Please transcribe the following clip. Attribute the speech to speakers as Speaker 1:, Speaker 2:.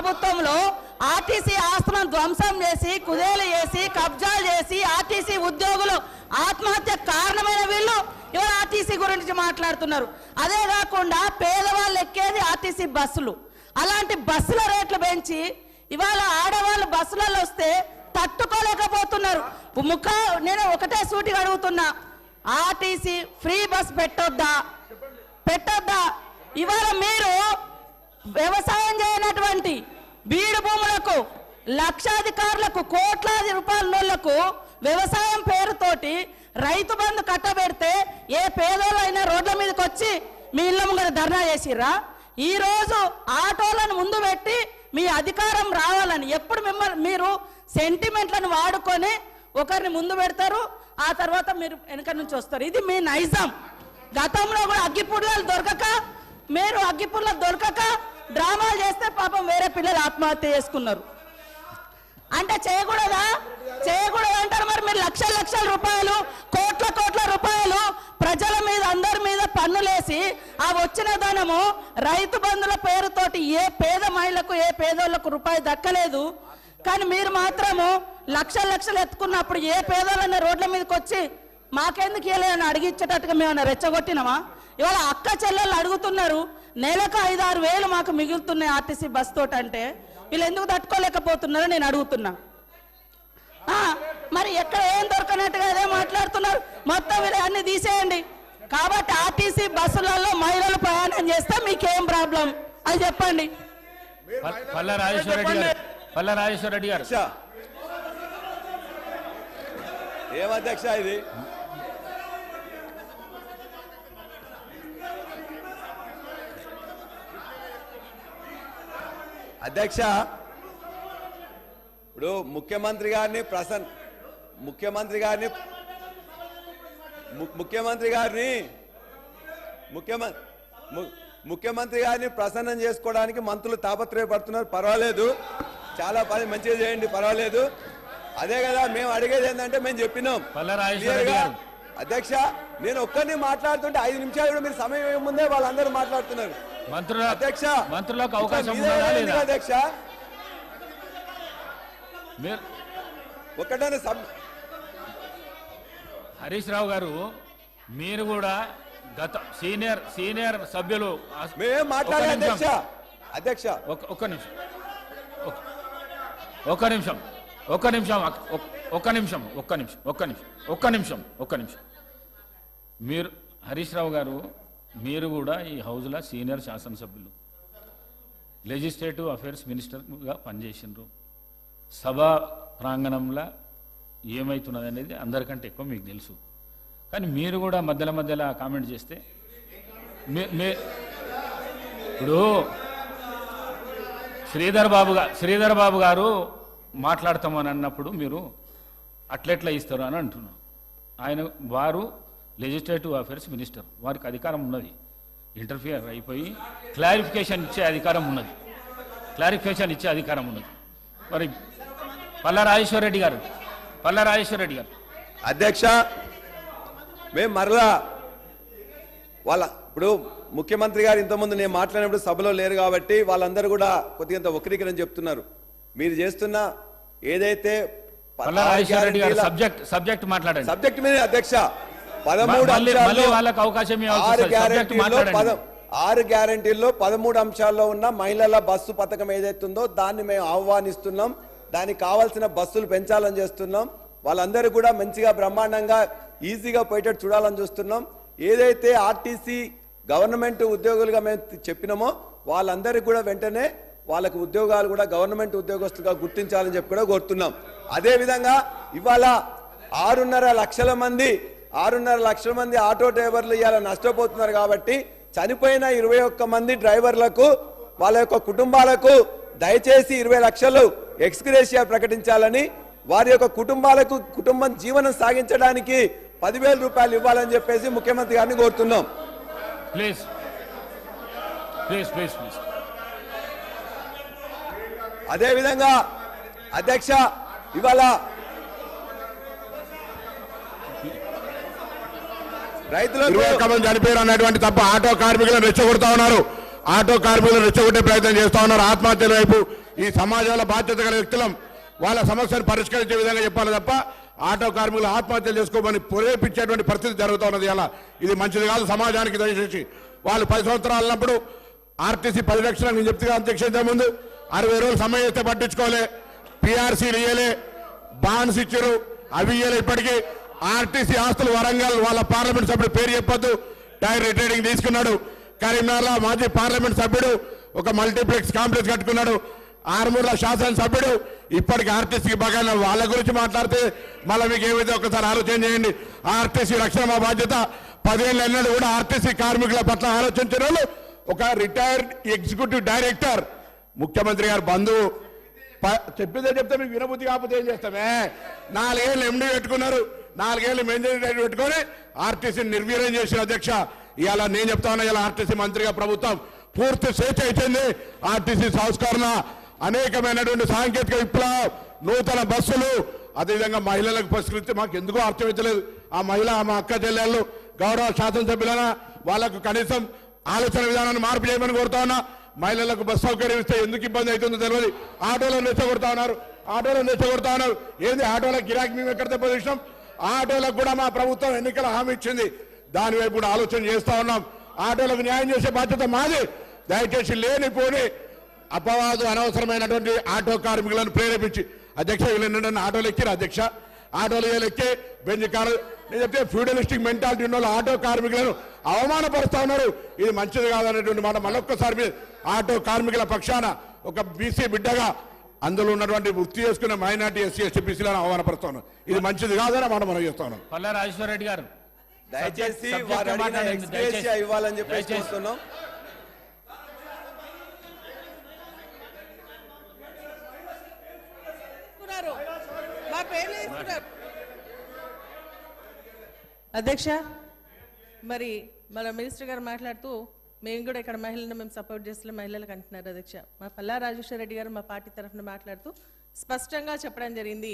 Speaker 1: ప్రభుత్వంలో ఆర్టీసీ ఆస్తులను ధ్వంసం చేసి కుదేలు చేసి కబ్జాలు చేసి ఆర్టీసీ ఉద్యోగులు ఆత్మహత్య కారణమైన వీళ్ళు ఇవాళ ఆర్టీసీ గురించి మాట్లాడుతున్నారు. అదే కాకుండా పేదవాళ్ళు ఎక్కేది ఆర్టీసీ బస్సులు. అలాంటి బస్సుల రేట్లు పెంచి ఇవాళ ఆడవాళ్ళు బస్సులలో వస్తే తట్టుకోలేకపోతున్నారు. నేను ఒకటే సూటిగా అడుగుతున్నా, ఆర్టీసీ ఫ్రీ బస్ పెట్టొద్దా? ఇవాళ మీరు వ్యవసాయం చేయనటువంటి బీడు భూములకు లక్షాధికారులకు కోట్లాది రూపాయలకు వ్యవసాయం పేరుతోటి రైతు బంధు కట్టబెడితే ఏ పేదోళ్ళైనా రోడ్ల మీదకి వచ్చి మీ ఇళ్ళ ముంగర ధర్నా చేసిర్రా? ఈ రోజు ఆటోలను ముందు పెట్టి మీ అధికారం రావాలని ఎప్పుడు మీరు సెంటిమెంట్లను వాడుకొని ఒకరిని ముందు పెడతారు, ఆ తర్వాత మీరు వెనక నుంచి వస్తారు. ఇది మీ నైజం. గతంలో కూడా అగ్గిపుల్లలు దొరకక డ్రామాలు చేస్తే పాపం వేరే పిల్లలు ఆత్మహత్య చేసుకున్నారు. అంటే చేయకూడదు అంటారు. మరి మీరు లక్షల రూపాయలు కోట్ల రూపాయలు ప్రజల మీద అందరి మీద పన్నులేసి ఆ వచ్చిన ధనము రైతు బంధుల పేరుతోటి ఏ పేద మహిళకు ఏ పేదోళ్లకు రూపాయి దక్కలేదు. కానీ మీరు మాత్రము లక్షలు ఎత్తుకున్నప్పుడు ఏ పేదోళ్ళైనా రోడ్ల మీదకి వచ్చి మాకెందుకు ఇవ్వలేదని అడిగిచ్చేటట్టుగా మేమన్నా రెచ్చగొట్టినామా? ఇవాళ అక్క చెల్లెళ్ళు అడుగుతున్నారు, నెలకు 5-6 వేలు మాకు మిగులుతున్నాయి ఆర్టీసీ బస్ తోటి. అంటే వీళ్ళు ఎందుకు తట్టుకోలేకపోతున్నారో నేను అడుగుతున్నా. మరి ఎక్కడ ఏం దొరకనట్టుగా అదే మాట్లాడుతున్నారు. మొత్తం వీళ్ళు అన్ని తీసేయండి. కాబట్టి ఆర్టీసీ బస్సులలో మహిళలు ప్రయాణం చేస్తే మీకేం ప్రాబ్లం అది చెప్పండి.
Speaker 2: పల్ల రాజేశ్వర రెడ్డి గారు
Speaker 3: ఏమధ్యక్ష ఇది? అధ్యక్ష, ఇప్పుడు ముఖ్యమంత్రి గారిని ప్రసన్నం చేసుకోవడానికి మంత్రులు తాపత్రయపడుతున్నారు. పర్వాలేదు, చాలా పని మంచిగా చేయండి, పర్వాలేదు. అదే కదా మేము అడిగేది ఏంటంటే మేము చెప్పినాం. అధ్యక్ష, నేను ఒక్కరిని మాట్లాడుతుంటే 5 నిమిషాలు కూడా మీరు సమయం ముందే వాళ్ళందరూ మాట్లాడుతున్నారు.
Speaker 2: మంత్రులకు అవకాశం
Speaker 3: అధ్యక్ష, ఒకటనే
Speaker 2: హరీష్ రావు గారు, మీరు కూడా గత సీనియర్ సభ్యులు
Speaker 3: మేమేం మాట్లాడాలి అధ్యక్ష? అధ్యక్ష
Speaker 2: ఒక్క నిమిషం. మీరు హరీష్ రావు గారు, మీరు కూడా ఈ హౌస్లో సీనియర్ శాసనసభ్యులు, లెజిస్లేటివ్ అఫైర్స్ మినిస్టర్గా పనిచేసినారు. సభా ప్రాంగణంలో ఏమవుతున్నది అనేది అందరికంటే ఎక్కువ మీకు తెలుసు. కానీ మీరు కూడా మధ్యలో కామెంట్ చేస్తే ఇప్పుడు శ్రీధర్ బాబు గారు మాట్లాడతామని అన్నప్పుడు మీరు అట్లెట్లా ఇస్తారు అని అంటున్నాను. వారు లెజిస్లేటివ్ అఫైర్స్ మినిస్టర్, వారికి అధికారం ఉన్నది. ఇంటర్ఫియర్ అయిపోయి క్లారిఫికేషన్ ఇచ్చే అధికారం ఉన్నది. మరి పల్ల రాజేశ్వర రెడ్డి గారు
Speaker 3: అధ్యక్ష, మేము మరలా ఇప్పుడు ముఖ్యమంత్రి గారు ఇంతకుముందు నేను మాట్లాడినప్పుడు సభలో లేరు కాబట్టి వాళ్ళందరూ కూడా కొద్దిగా వక్రీకరణ చెప్తున్నారు. మీరు చేస్తున్న ఏదైతే
Speaker 2: సబ్జెక్ట్ మాట్లాడండి.
Speaker 3: సబ్జెక్ట్ మీద అధ్యక్ష 6 గ్యారంటీల్లో 13 అంశాల్లో ఉన్న మహిళల బస్సు పథకం ఏదైతుందో దాన్ని మేము ఆహ్వానిస్తున్నాం. దానికి కావాల్సిన బస్సులు పెంచాలని చేస్తున్నాం. వాళ్ళందరూ కూడా మంచిగా బ్రహ్మాండంగా ఈజీగా పోయేటట్టు చూడాలని చూస్తున్నాం. ఏదైతే ఆర్టీసీ గవర్నమెంట్ ఉద్యోగులుగా మేము చెప్పినామో వాళ్ళందరికీ కూడా వెంటనే వాళ్ళకు ఉద్యోగాలు కూడా గవర్నమెంట్ ఉద్యోగస్తులుగా గుర్తించాలని చెప్పి కూడా కోరుతున్నాం. అదేవిధంగా ఇవాళ 6.5 లక్షల మంది ఆటో డ్రైవర్లు ఇవాళ నష్టపోతున్నారు. కాబట్టి చనిపోయిన 21 మంది డ్రైవర్లకు వాళ్ళ యొక్క కుటుంబాలకు దయచేసి 20 లక్షలు ఎక్స్గ్రేషియా ప్రకటించాలని, వారి యొక్క కుటుంబం జీవనం సాగించడానికి 10,000 రూపాయలు ఇవ్వాలని చెప్పేసి ముఖ్యమంత్రి గారిని కోరుతున్నాం.
Speaker 2: ప్లీజ్.
Speaker 3: అదేవిధంగా అధ్యక్ష, ఇవాళ రైతులకు
Speaker 4: చనిపోయారు అన్నటువంటి తప్ప ఆటో కార్మికులను రెచ్చగొడతా ఉన్నారు. ఆటో కార్మికులను రెచ్చగొట్టే ప్రయత్నం చేస్తా ఉన్నారు. ఆత్మహత్యల వైపు ఈ సమాజంలో బాధ్యత గల వ్యక్తులం వాళ్ళ సమస్యను పరిష్కరించే విధంగా చెప్పాలి తప్ప ఆటో కార్మికులు ఆత్మహత్యలు చేసుకోమని ప్రేరేపించేటువంటి పరిస్థితి జరుగుతూ ఉన్నది. అలా ఇది మంచిది కాదు సమాజానికి. దయచేసి వాళ్ళు 10 సంవత్సరాలు అన్నప్పుడు ఆర్టీసీ 10 లక్షలు నేను చెప్తే అధ్యక్ష ముందు 60 రోజులు సమయం ఇస్తే పట్టించుకోలే, పిఆర్సీలు ఇయ్యలే, బాండ్స్ ఇచ్చారు, అవి ఇయ్యలే. ఇప్పటికీ ఆర్టీసీ ఆస్తులు వరంగల్ వాళ్ళ పార్లమెంట్ సభ్యుడు పేరు చెప్పొద్దు టైర్ రిటైరింగ్ తీసుకున్నాడు. కరీంనగర్లో మాజీ పార్లమెంట్ సభ్యుడు ఒక మల్టీప్లెక్స్ కాంప్లెక్స్ కట్టుకున్నాడు. ఆర్మూర్ల శాసనసభ్యుడు ఇప్పటికి ఆర్టీసీకి బాగా వాళ్ళ గురించి మాట్లాడితే మళ్ళీ మీకు ఏమైతే ఒకసారి ఆలోచన చేయండి. ఆర్టీసీ రక్షణ మా బాధ్యత. 10 ఏళ్ళు ఎన్నడూ కూడా ఆర్టీసీ కార్మికుల పట్ల ఆలోచించిన వాళ్ళు ఒక రిటైర్డ్ ఎగ్జిక్యూటివ్ డైరెక్టర్ ముఖ్యమంత్రి గారు బంధువు చెప్పేదే చెప్తే మీకు వినబుద్ధి కాకపోతే ఏం చేస్తామే? 4 ఏళ్ళు ఎండీ పెట్టుకున్నారు, 4 ఏళ్ళు మెయింటెనెన్స్ పెట్టుకొని ఆర్టీసీని నిర్వీర్యం చేసిన అధ్యక్ష. ఇవాళ నేను చెప్తా ఉన్నా, ఇలా ఆర్టీసీ మంత్రిగా ప్రభుత్వం పూర్తి స్వేచ్ఛ ఇచ్చింది. ఆర్టీసీ సంస్కరణ, అనేకమైనటువంటి సాంకేతిక విప్లవం, నూతన బస్సులు, అదేవిధంగా మహిళలకు పరిష్కరిస్తే మాకు ఎందుకో అర్థమవుతలేదు. ఆ మహిళ మా అక్క చెల్లెళ్ళు గౌరవ శాసనసభ్యులన వాళ్ళకు కనీసం ఆలోచన విధానాన్ని మార్పు చేయమని కోరుతా ఉన్నా. మహిళలకు బస్ సౌకర్యం ఇస్తే ఎందుకు ఇబ్బంది అవుతుందో తెలియదు. ఆటోలో రెచ్చగొడతా ఉన్నారు, ఏంది ఆటోలకు గిరాకీ మేము ఎక్కడ తెప్పదీసినాం? ఆటోలకు కూడా మా ప్రభుత్వం ఎన్నికల హామీ ఇచ్చింది, దాని వైపు కూడా ఆలోచన చేస్తా ఉన్నాం. ఆటోలకు న్యాయం చేసే బాధ్యత మాది. దయచేసి లేనిపోని అపవాదు అనవసరమైనటువంటి ఆటో కార్మికులను ప్రేరేపించి అధ్యక్ష వీళ్ళని ఆటోలు ఎక్కిరు అధ్యక్ష, ఆటోలు ఎక్కి బెంచ్ కారు నేను చెప్తే ఫ్యూడలిస్టిక్ మెంటాలిటీ ఉన్న వాళ్ళు ఆటో కార్మికులను అవమానపరుస్తా ఉన్నారు. ఇది మంచిది కాదనేటువంటి మాట మళ్ళొక్కసారి ఆటో కార్మికుల పక్షాన ఒక బీసీ బిడ్డగా అందులో ఉన్నటువంటి వృత్తి చేసుకున్న మైనార్టీ ఎస్సీ ఎస్టీ బీసీలను అవమానపరుస్తా ఉన్నాం. ఇది మంచిది కాదని మాట మనం చేస్తా ఉన్నాం.
Speaker 2: పల్లా రాజేశ్వర రెడ్డి గారు
Speaker 3: దయచేసి వారు అడిగిన ఎక్స్‌గ్రేషియా ఇవ్వాలని చెప్పేసి కోరుతున్నాం.
Speaker 5: అధ్యక్ష, మరి మన మినిస్టర్ గారు మాట్లాడుతూ మేము కూడా ఇక్కడ మహిళలను మేము సపోర్ట్ చేస్తున్న మహిళలకు అంటున్నారు అధ్యక్ష. మా పల్లా రాజేశ్వర రెడ్డి గారు మా పార్టీ తరఫున మాట్లాడుతూ స్పష్టంగా చెప్పడం జరిగింది,